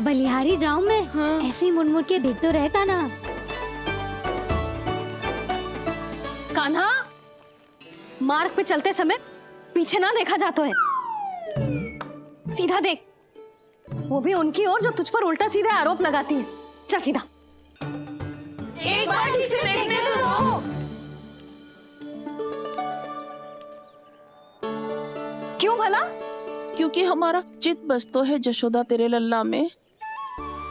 बलिहारी जाऊं मैं? हाँ। ऐसे ही मुड़ मुड़ के देख तो रहे कान्हा। कान्हा, मार्ग पे चलते समय पीछे ना देखा जाता है, सीधा देख, वो भी उनकी ओर जो तुझ पर उल्टा सीधा आरोप लगाती है। चल सीधा। एक बार ठीक से देखने तो दो। क्यों भला? क्योंकि हमारा चित्त बसतो है जशोदा तेरे लल्ला में।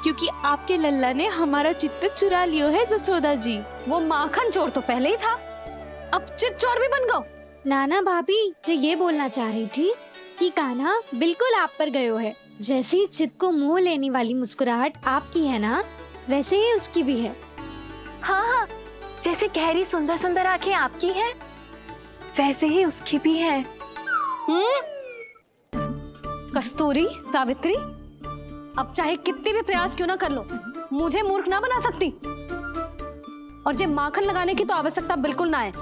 क्योंकि आपके लल्ला ने हमारा चित्त चुरा लियो है जसोदा जी। वो माखन चोर तो पहले ही था, अब चित चोर भी बन गो। नाना भाभी जो ये बोलना चाह रही थी कि कान्हा बिल्कुल आप पर गयो है। जैसे ही चित को मोह लेने वाली मुस्कुराहट आपकी है ना, वैसे ही उसकी भी है। हाँ हाँ, जैसे गहरी सुंदर सुंदर आंखें आपकी हैं, वैसे ही उसकी भी है। कस्तूरी, सावित्री, अब चाहे कितने भी प्रयास क्यों ना कर लो, मुझे मूर्ख ना बना सकती। और जे माखन लगाने की तो आवश्यकता बिल्कुल ना है।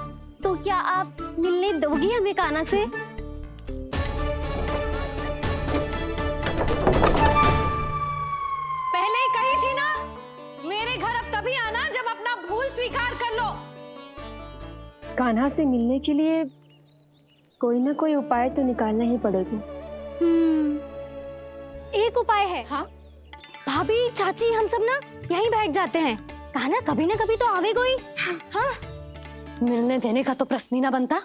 तो क्या आप मिलने दोगी हमें कान्हा से? पहले ही कही थी ना, मेरे घर अब तभी आना जब अपना भूल स्वीकार कर लो। कान्हा से मिलने के लिए कोई ना कोई उपाय तो निकालना ही पड़ेगा। एक उपाय है। हाँ? भाभी, चाची, हम सब ना यहीं बैठ जाते हैं। कान्हा कभी ना कभी तो आवेगा ही। हाँ, मिलने देने का तो प्रश्न ही ना बनता।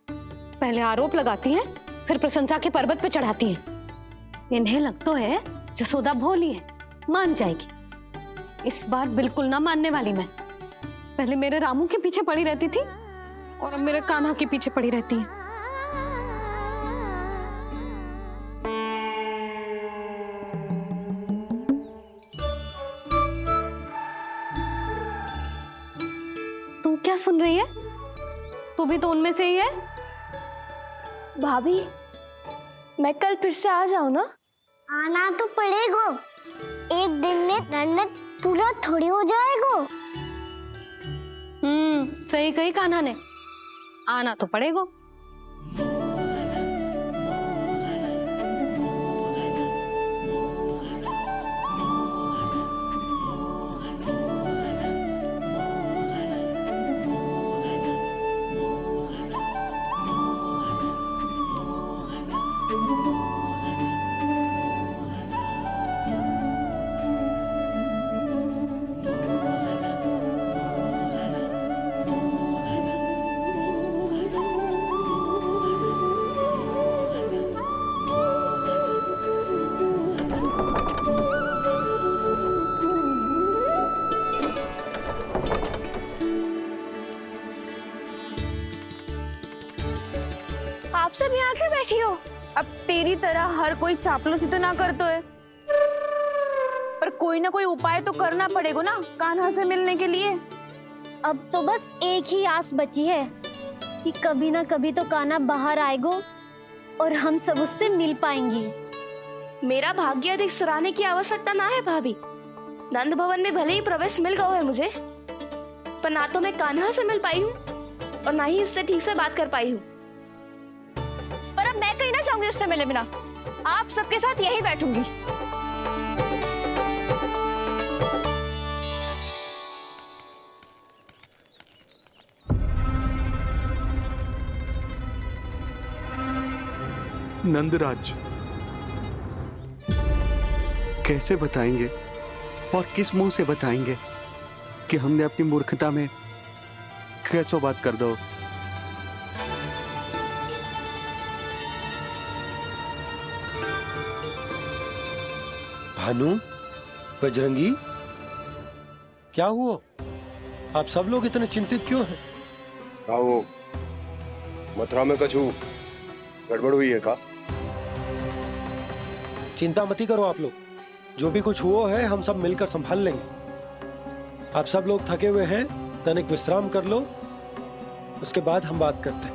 पहले आरोप लगाती हैं, फिर प्रशंसा के पर्वत पे चढ़ाती हैं। इन्हें लगता है जसोदा भोली है, मान जाएगी। इस बार बिल्कुल ना मानने वाली मैं। पहले मेरे रामू के पीछे पड़ी रहती थी और अब मेरे कान्हा के पीछे पड़ी रहती है। तू क्या सुन रही है? तू भी तो उनमें से ही है। भाभी, मैं कल फिर से आ जाऊँ ना? आना तो पड़ेगा, एक दिन में रन्नत पूरा थोड़ी हो जाएगा। सही कही कान्हा ने, आना तो पड़ेगा। आप सब यहाँ आके बैठी हो? अब तेरी तरह हर कोई चापलूसी तो ना करतो है, पर कोई ना कोई उपाय तो करना पड़ेगा ना कान्हा से मिलने के लिए। अब तो बस एक ही आस बची है कि कभी ना कभी तो कान्हा बाहर आएगा और हम सब उससे मिल पाएंगे। मेरा भाग्य अधिक सराहने की आवश्यकता ना है भाभी। नंद भवन में भले ही प्रवेश मिल गया है मुझे, पर ना तो मैं कान्हा से मिल पाई हूँ और ना ही उससे ठीक से बात कर पाई हूँ। पर अब मैं कहीं ना जाऊंगी उससे मिले बिना। आप सबके साथ यहीं बैठूंगी। नंदराज, कैसे बताएंगे और किस मुंह से बताएंगे कि हमने अपनी मूर्खता में कैसो बात कर दो। भानु, बजरंगी, क्या हुआ? आप सब लोग इतने चिंतित क्यों हैं? वो मथुरा में कछु गड़बड़ हुई है का? चिंता मती करो आप लोग, जो भी कुछ हुआ है हम सब मिलकर संभाल लेंगे। आप सब लोग थके हुए हैं, तनिक विश्राम कर लो, उसके बाद हम बात करते हैं।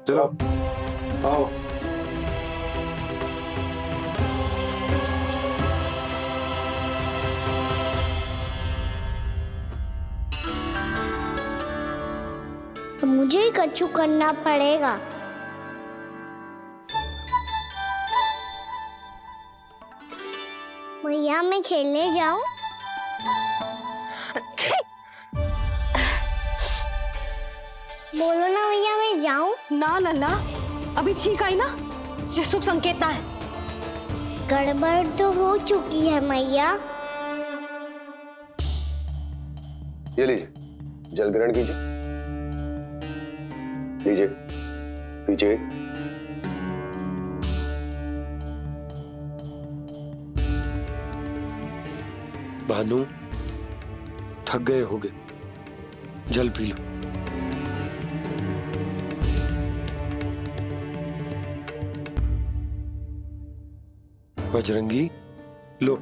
चलो आओ। तो मुझे ही कछु करना पड़ेगा। मैं खेलने जाऊं? बोलो ना भैया, मैं जाऊं? ना लल्ला, अभी छींक आई ना, ये शुभ संकेत ना है। गड़बड़ तो हो चुकी है मैया। ये लीजिए, जल ग्रहण कीजिए। लीजिए, पीजिए। भानु, थक गए होगे, जल पी लो। बजरंगी, लो।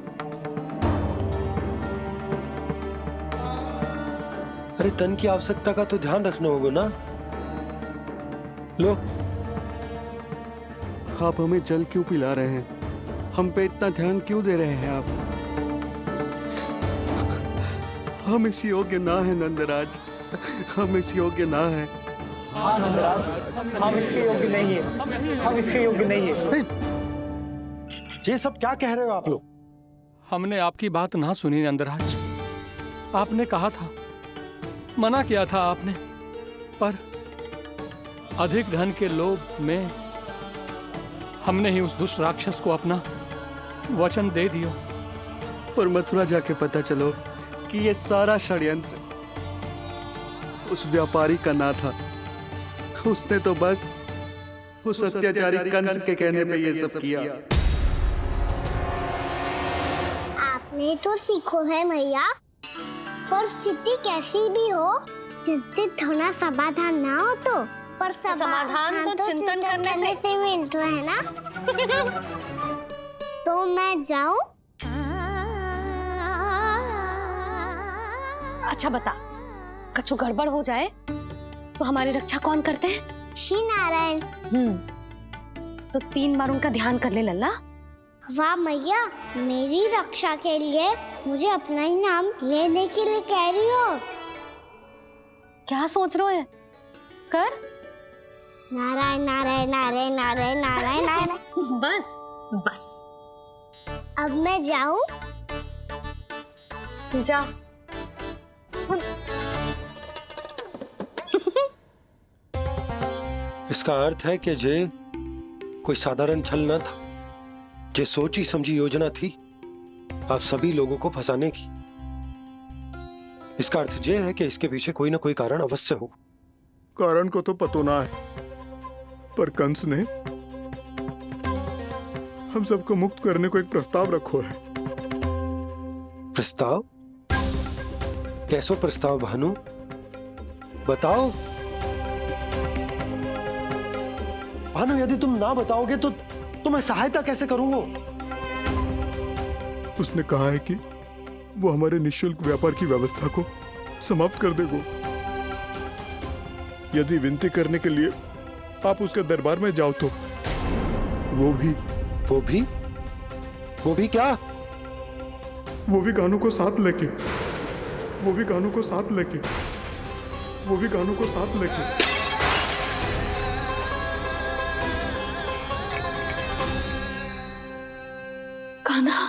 अरे तन की आवश्यकता का तो ध्यान रखना होगा ना। लो। आप हमें जल क्यों पिला रहे हैं? हम पे इतना ध्यान क्यों दे रहे हैं आप? हम इस योग्य ना है नंदराज, हम इस योग्य ना है। हाँ नंदराज, हम इसके योग्य नहीं है, हम इसके योग्य नहीं है। ये सब क्या कह रहे हो आप लोग? हमने आपकी बात ना सुनी नंदराज। आपने कहा था, मना किया था आपने, पर अधिक धन के लोभ में हमने ही उस दुष्ट राक्षस को अपना वचन दे दिया। पर मथुरा जाके पता चलो कि ये सारा षड्यंत्र उस व्यापारी का ना था। उसने तो बस उस अत्याचारी कंस के कहने पे ये सब किया। आपने तो सीखो है मैया, पर स्थिति कैसी भी हो, चिंतित होना समाधान ना हो तो, पर समाधान तो चिंतन करने से मिलता है ना। तो मैं जाऊं? अच्छा बता, कछु गड़बड़ हो जाए तो हमारी रक्षा कौन करते हैं? श्री नारायण। तो 3 बार उनका ध्यान कर ले लल्ला। वाह मैया, मेरी रक्षा के लिए मुझे अपना ही नाम लेने के लिए कह रही हो? क्या सोच रहे हो? कर। नारायण नारायण नारायण नारायण नारायण नारायण। बस बस। अब मैं जाऊं? जा। इसका अर्थ है कि जे कोई साधारण छल न था, जे सोची समझी योजना थी आप सभी लोगों को फंसाने की। इसका अर्थ ये है कि इसके पीछे कोई ना कोई कारण अवश्य हो। कारण को तो पतो ना है, पर कंस ने हम सबको मुक्त करने को एक प्रस्ताव रखो है। प्रस्ताव? कैसो प्रस्ताव भानु, बताओ। भानु, यदि तुम ना बताओगे तो मैं सहायता कैसे करूंगा? उसने कहा है कि वो हमारे निःशुल्क व्यापार की व्यवस्था को समाप्त कर देगा यदि विनती करने के लिए आप उसके दरबार में जाओ तो। वो भी क्या? वो भी गानों को साथ लेके, वो भी गानों को साथ लेके, वो भी गानों को साथ लेके। कान्हा,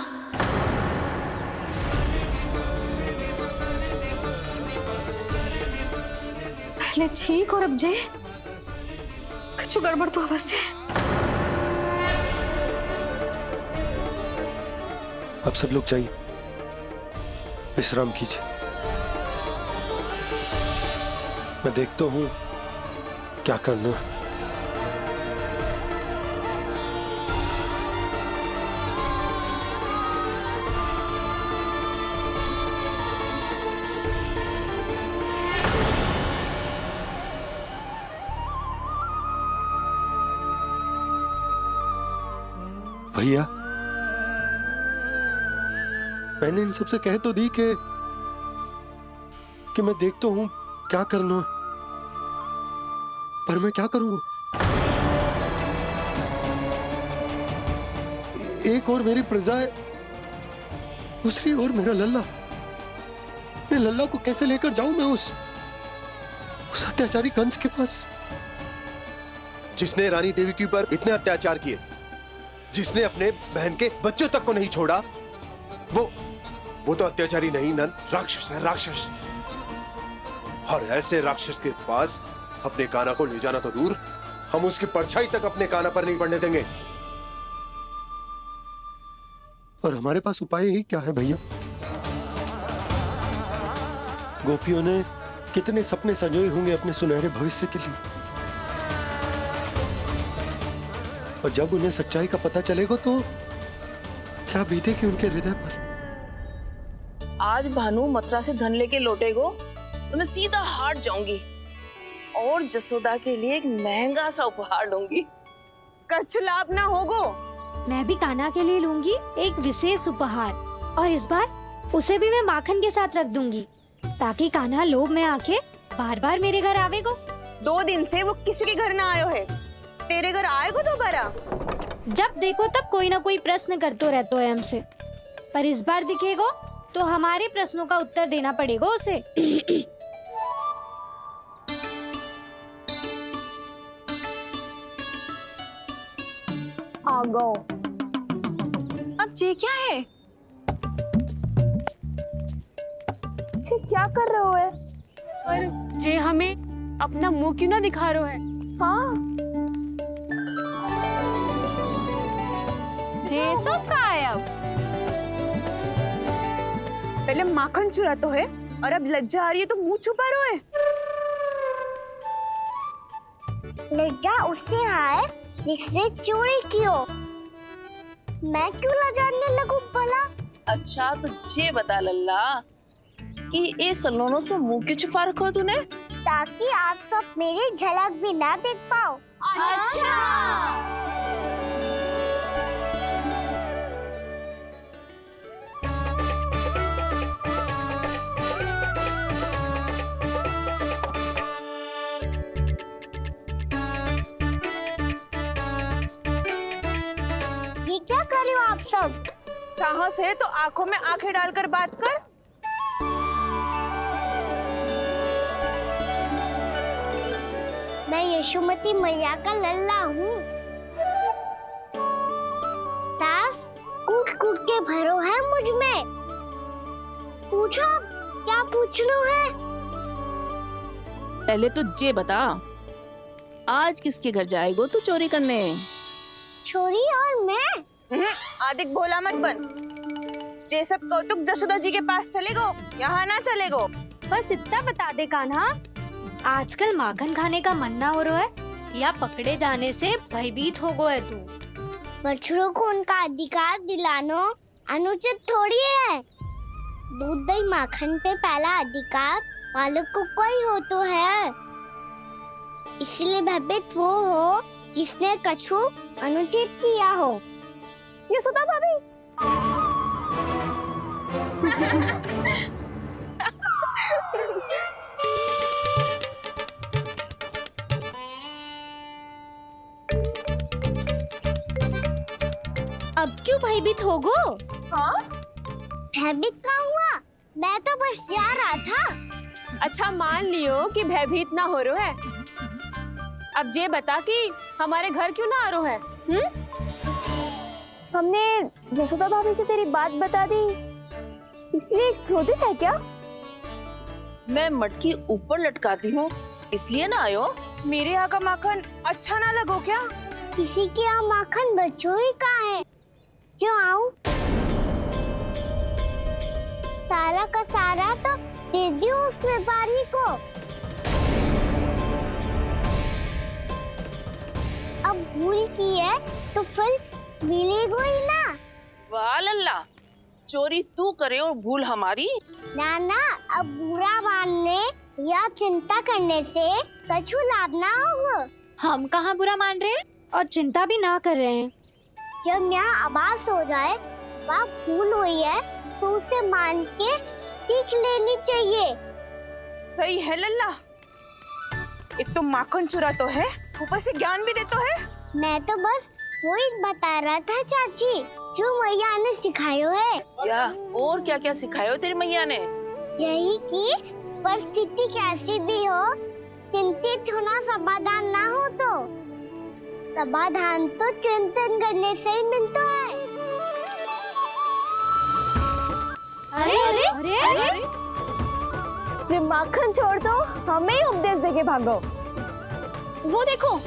पहले छींक और अब जे, कुछ गड़बड़ तो अवश्य। अब सब लोग जाइए, विश्राम कीजिए। मैं देखता हूं क्या करना है। भैया, मैंने इन सबसे कह तो दी कि मैं देखता हूं क्या करना है, पर मैं क्या करूंगा? एक और मेरी प्रजा है, दूसरी ओर मेरा लल्ला। मैं लल्ला को कैसे लेकर जाऊं मैं उस अत्याचारी कंस के पास? जिसने रानी देवी के ऊपर इतने अत्याचार किए, जिसने अपने बहन के बच्चों तक को नहीं छोड़ा, वो तो अत्याचारी नहीं नंद, राक्षस है, राक्षस। और ऐसे राक्षस के पास अपने कान्हा को ले जाना तो दूर, हम उसकी परछाई तक अपने कान्हा पर नहीं पड़ने देंगे। और हमारे पास उपाय ही क्या है भैया? गोपियों ने कितने सपने संजोए होंगे अपने सुनहरे भविष्य के लिए, और जब उन्हें सच्चाई का पता चलेगा तो क्या बीतेगी उनके हृदय पर। आज भानु मथुरा से धन लेके लौटेगो तो मैं सीधा हाट जाऊंगी और जसोदा के लिए एक महंगा सा उपहार दूंगी। कछु लाभ ना होगो। मैं भी कान्हा के लिए लूंगी एक विशेष उपहार, और इस बार उसे भी मैं माखन के साथ रख दूंगी, ताकि कान्हा लोभ में आके बार बार मेरे घर आवेगो। 2 दिन से वो किसी के घर ना आयो है, तेरे घर आएगो दोबारा? जब देखो तब कोई ना कोई प्रश्न करते रहते है हमसे, पर इस बार दिखेगो तो हमारे प्रश्नों का उत्तर देना पड़ेगा उसे। आ गो। अब ये क्या है? ये क्या कर रहे हो है? पर जे हमें अपना मुंह क्यों ना दिखा रहे है? हाँ, जे सब का है अब? पहले माखन चुरा तो है और अब लज्जा आ रही है तो मुंह छुपा रहे है। लज्जा उससे है जिससे चोरी कियो। मैं क्यों लजाने लगूं भला? अच्छा तो ये बता लल्ला कि ये सलोनों से मुंह क्यों छुपा रखो तूने? ताकि आप सब मेरी झलक भी ना देख पाओ। अच्छा। ये क्या कर रहे हो आप सब? साहस है तो आंखों में आंखें डालकर बात कर। मैं यशोमती मैया का लल्ला हूँ। सास कूट कूट के भरो है मुझ में। पूछो क्या पूछना है? पहले तो ये बता, आज किसके घर जाएगो तू चोरी करने? छोरी और मैं? आदिक भोला मत बन। ये सब कौतुक जसोदा जी के पास चलेगो, यहाँ ना चलेगो। बस इतना बता दे कान्हा, आजकल माखन खाने का मन ना हो रहा है या पकड़े जाने से भयभीत हो गो है तू? बछड़ों को उनका अधिकार दिलाना अनुचित थोड़ी है। दूध दही माखन पे पहला अधिकार मालिक को कोई हो तो है। इसलिए भयभीत वो हो जिसने कछु अनुचित किया हो। यशोदा भाभी। अब क्यों भयभीत हो गो? हाँ? भयभीत ना हुआ, मैं तो बस जा रहा था। अच्छा मान लियो कि भयभीत ना हो रहा है। अब ये बता कि हमारे घर क्यों ना आ रहा है? हमने यशोदा भाभी से तेरी बात बता दी, इसलिए क्रोधित है क्या? मैं मटकी ऊपर लटकाती हूँ इसलिए ना आयो? मेरे यहाँ का माखन अच्छा ना लगो क्या? किसी के यहाँ माखन बच्चों ही कहाँ है जो आऊं? सारा का सारा तो दे दियो उस व्यापारी को। अब भूल की है तो फिर मिलेगो ही ना। वाह लल्ला, चोरी तू करे और भूल हमारी। ना ना, अब बुरा मानने या चिंता करने से कछु लाभ ना होगा। हम कहाँ बुरा मान रहे हैं और चिंता भी ना कर रहे हैं। जब यहाँ आभास हो जाए वह भूल हुई है तो उसे मान के सीख लेनी चाहिए। सही है लल्ला, एक तो माखन चुरा तो है, ऊपर से ज्ञान भी देता है। मैं तो बस वही बता रहा था चाची जो मैया ने सिखायो है। क्या और क्या क्या सिखायो तेरी मैया ने? यही कि परिस्थिति कैसी भी हो, चिंतित होना समाधान ना हो तो समाधान तो चिंतन करने से ही मिलता है। अरे अरे अरे, अरे? जब माखन छोड़ दो हमें ही उपदेश देके भागो। वो देखो,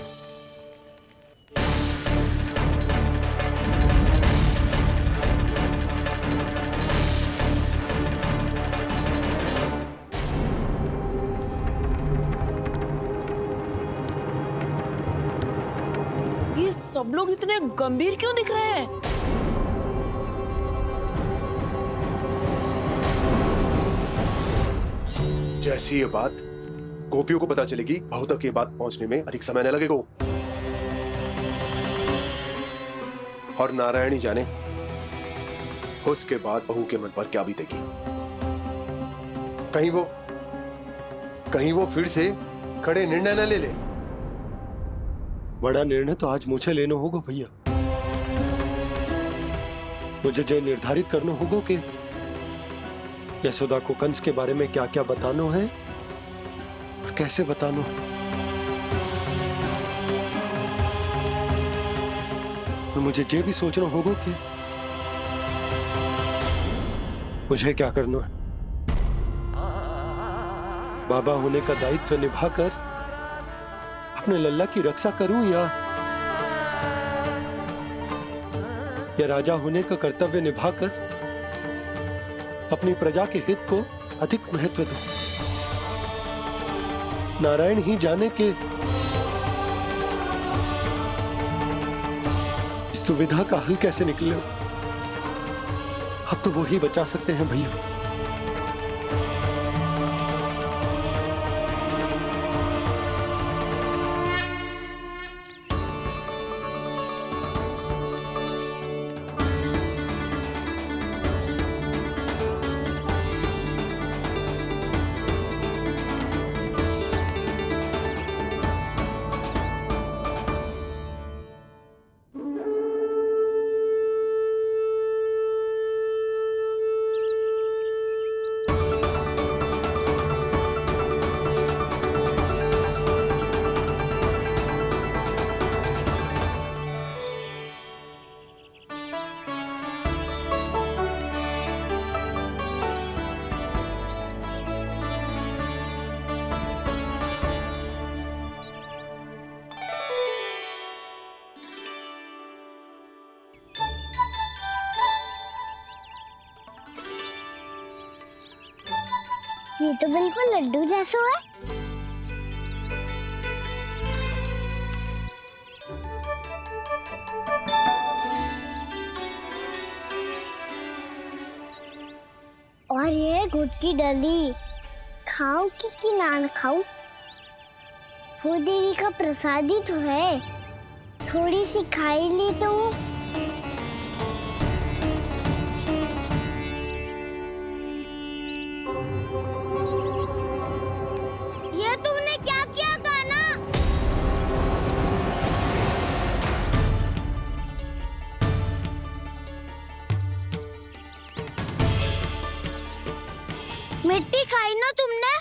ये सब लोग इतने गंभीर क्यों दिख रहे हैं? जैसी ये बात गोपियों को पता चलेगी, बहू तक ये बात पहुंचने में अधिक समय न लगेगा। और नारायण ही जाने उसके बाद बहू के मन पर क्या बीतेगी। कहीं वो फिर से खड़े निर्णय न ले ले। बड़ा निर्णय तो आज मुझे लेना होगा भैया। मुझे जो निर्धारित करना होगा कि यशोदा को कंस के बारे में क्या क्या बताना है और कैसे बताना है। और मुझे ये भी सोचना होगा कि मुझे क्या करना है। बाबा होने का दायित्व निभाकर अपने लल्ला की रक्षा करूं या राजा होने का कर्तव्य निभाकर अपनी प्रजा के हित को अधिक महत्व दूं। नारायण ही जाने के इस दुविधा का हल कैसे निकले। अब तो वो ही बचा सकते हैं भैया। ये तो बिल्कुल लड्डू जैसा है। और ये गुड़ की डली खाऊं कि ना खाऊं? वो देवी का प्रसाद ही तो है, थोड़ी सी खाई ली तो। ये तुमने क्या किया कान्हा? मिट्टी खाई ना तुमने?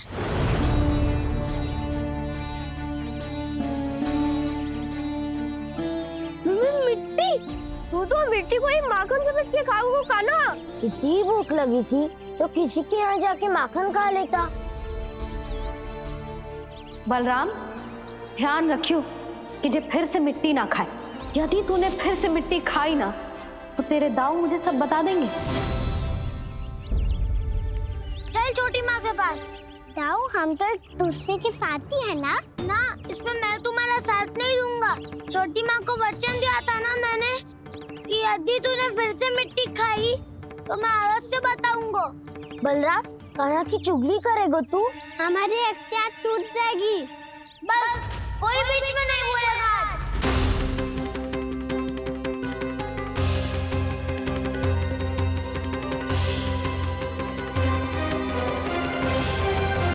मिट्टी? तू तो मिट्टी को ही माखन से मिट के खाओगे कान्हा। इतनी भूख लगी थी तो किसी के यहाँ जाके माखन खा लेता। बलराम, ध्यान रखियो कि जे फिर से मिट्टी ना खाए। यदि तूने फिर से मिट्टी खाई ना तो तेरे दाऊ मुझे सब बता देंगे। चल छोटी माँ के पास। दाऊ, हम तो एक दूसरे के साथ ही है ना? ना, इसमें मैं तुम्हारा साथ नहीं दूंगा। छोटी माँ को वचन दिया था ना मैंने कि यदि तूने फिर से मिट्टी खाई तो मैं अवश्य बताऊंगा। बलराम, कान्हा की चुगली करेगा तू? हमारी अख्तियार टूट जाएगी। बस